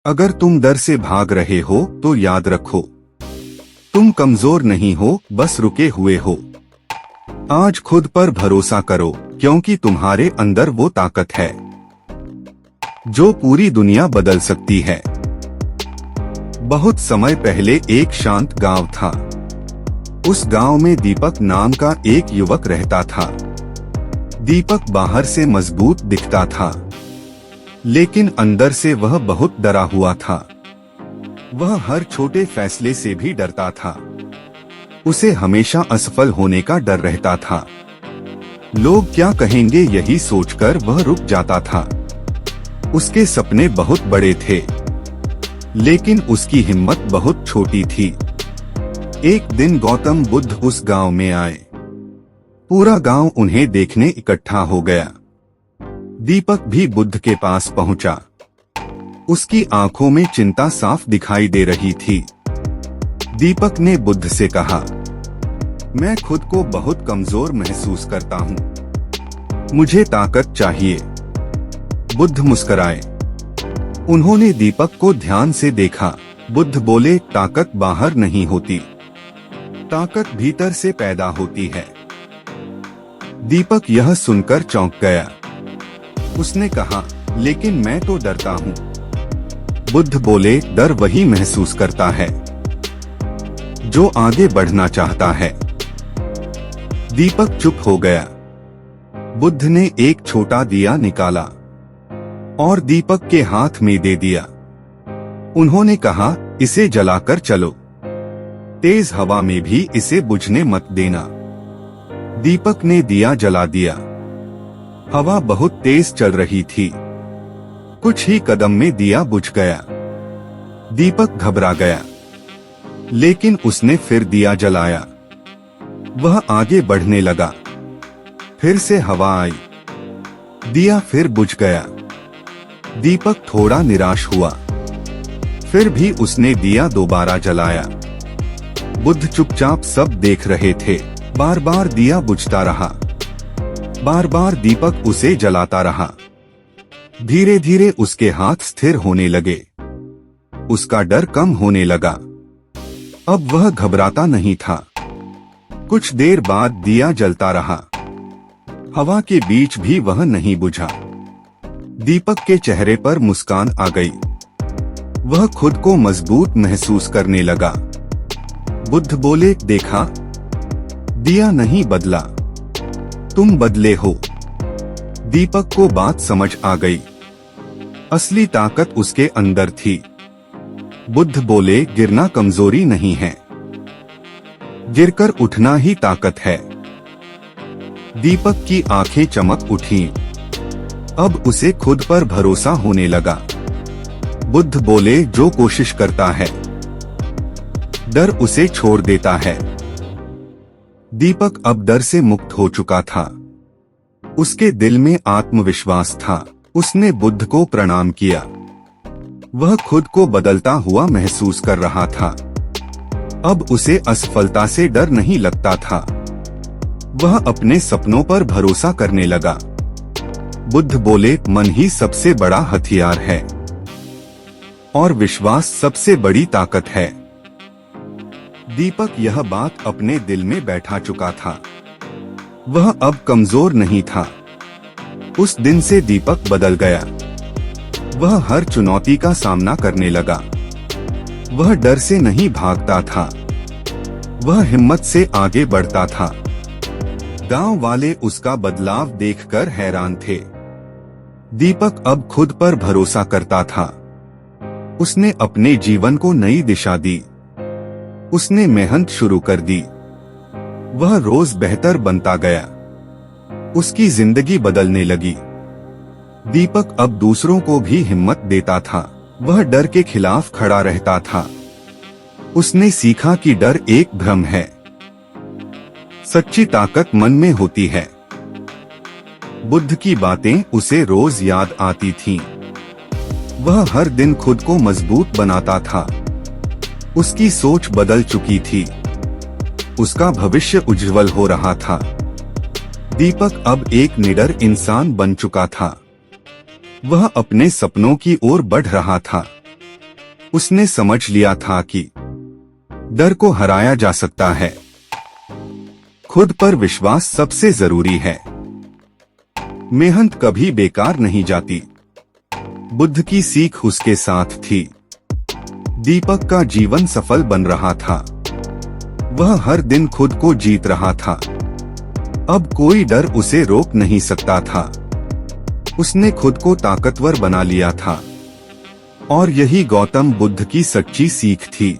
अगर तुम डर से भाग रहे हो तो याद रखो, तुम कमजोर नहीं हो, बस रुके हुए हो। आज खुद पर भरोसा करो, क्योंकि तुम्हारे अंदर वो ताकत है जो पूरी दुनिया बदल सकती है। बहुत समय पहले एक शांत गांव था। उस गांव में दीपक नाम का एक युवक रहता था। दीपक बाहर से मजबूत दिखता था, लेकिन अंदर से वह बहुत डरा हुआ था। वह हर छोटे फैसले से भी डरता था। उसे हमेशा असफल होने का डर रहता था। लोग क्या कहेंगे, यही सोचकर वह रुक जाता था। उसके सपने बहुत बड़े थे, लेकिन उसकी हिम्मत बहुत छोटी थी। एक दिन गौतम बुद्ध उस गांव में आए। पूरा गांव उन्हें देखने इकट्ठा हो गया। दीपक भी बुद्ध के पास पहुंचा। उसकी आंखों में चिंता साफ दिखाई दे रही थी। दीपक ने बुद्ध से कहा, मैं खुद को बहुत कमजोर महसूस करता हूँ, मुझे ताकत चाहिए। बुद्ध मुस्कुराए। उन्होंने दीपक को ध्यान से देखा। बुद्ध बोले, ताकत बाहर नहीं होती, ताकत भीतर से पैदा होती है। दीपक यह सुनकर चौंक गया। उसने कहा, लेकिन मैं तो डरता हूँ। बुद्ध बोले, डर वही महसूस करता है जो आगे बढ़ना चाहता है। दीपक चुप हो गया। बुद्ध ने एक छोटा दिया निकाला और दीपक के हाथ में दे दिया। उन्होंने कहा, इसे जलाकर चलो, तेज हवा में भी इसे बुझने मत देना। दीपक ने दिया जला दिया। हवा बहुत तेज चल रही थी। कुछ ही कदम में दिया बुझ गया। दीपक घबरा गया, लेकिन उसने फिर दिया जलाया। वह आगे बढ़ने लगा। फिर से हवा आई, दिया फिर बुझ गया। दीपक थोड़ा निराश हुआ। फिर भी उसने दिया दोबारा जलाया। बुद्ध चुपचाप सब देख रहे थे। बार बार दिया बुझता रहा। बार बार दीपक उसे जलाता रहा। धीरे धीरे उसके हाथ स्थिर होने लगे। उसका डर कम होने लगा। अब वह घबराता नहीं था। कुछ देर बाद दिया जलता रहा। हवा के बीच भी वह नहीं बुझा। दीपक के चेहरे पर मुस्कान आ गई। वह खुद को मजबूत महसूस करने लगा। बुद्ध बोले, देखा, दिया नहीं बदला, तुम बदले हो। दीपक को बात समझ आ गई। असली ताकत उसके अंदर थी। बुद्ध बोले, गिरना कमजोरी नहीं है, गिरकर उठना ही ताकत है। दीपक की आंखें चमक उठीं। अब उसे खुद पर भरोसा होने लगा। बुद्ध बोले, जो कोशिश करता है, डर उसे छोड़ देता है। दीपक अब डर से मुक्त हो चुका था। उसके दिल में आत्मविश्वास था। उसने बुद्ध को प्रणाम किया। वह खुद को बदलता हुआ महसूस कर रहा था। अब उसे असफलता से डर नहीं लगता था। वह अपने सपनों पर भरोसा करने लगा। बुद्ध बोले, मन ही सबसे बड़ा हथियार है और विश्वास सबसे बड़ी ताकत है। दीपक यह बात अपने दिल में बैठा चुका था। वह अब कमजोर नहीं था। उस दिन से दीपक बदल गया। वह हर चुनौती का सामना करने लगा। वह डर से नहीं भागता था, वह हिम्मत से आगे बढ़ता था। गांव वाले उसका बदलाव देखकर हैरान थे। दीपक अब खुद पर भरोसा करता था। उसने अपने जीवन को नई दिशा दी। उसने मेहनत शुरू कर दी। वह रोज बेहतर बनता गया। उसकी जिंदगी बदलने लगी। दीपक अब दूसरों को भी हिम्मत देता था। वह डर के खिलाफ खड़ा रहता था। उसने सीखा कि डर एक भ्रम है। सच्ची ताकत मन में होती है। बुद्ध की बातें उसे रोज याद आती थीं। वह हर दिन खुद को मजबूत बनाता था। उसकी सोच बदल चुकी थी। उसका भविष्य उज्जवल हो रहा था। दीपक अब एक निडर इंसान बन चुका था। वह अपने सपनों की ओर बढ़ रहा था। उसने समझ लिया था कि डर को हराया जा सकता है। खुद पर विश्वास सबसे जरूरी है। मेहनत कभी बेकार नहीं जाती। बुद्ध की सीख उसके साथ थी। दीपक का जीवन सफल बन रहा था। वह हर दिन खुद को जीत रहा था। अब कोई डर उसे रोक नहीं सकता था। उसने खुद को ताकतवर बना लिया था। और यही गौतम बुद्ध की सच्ची सीख थी।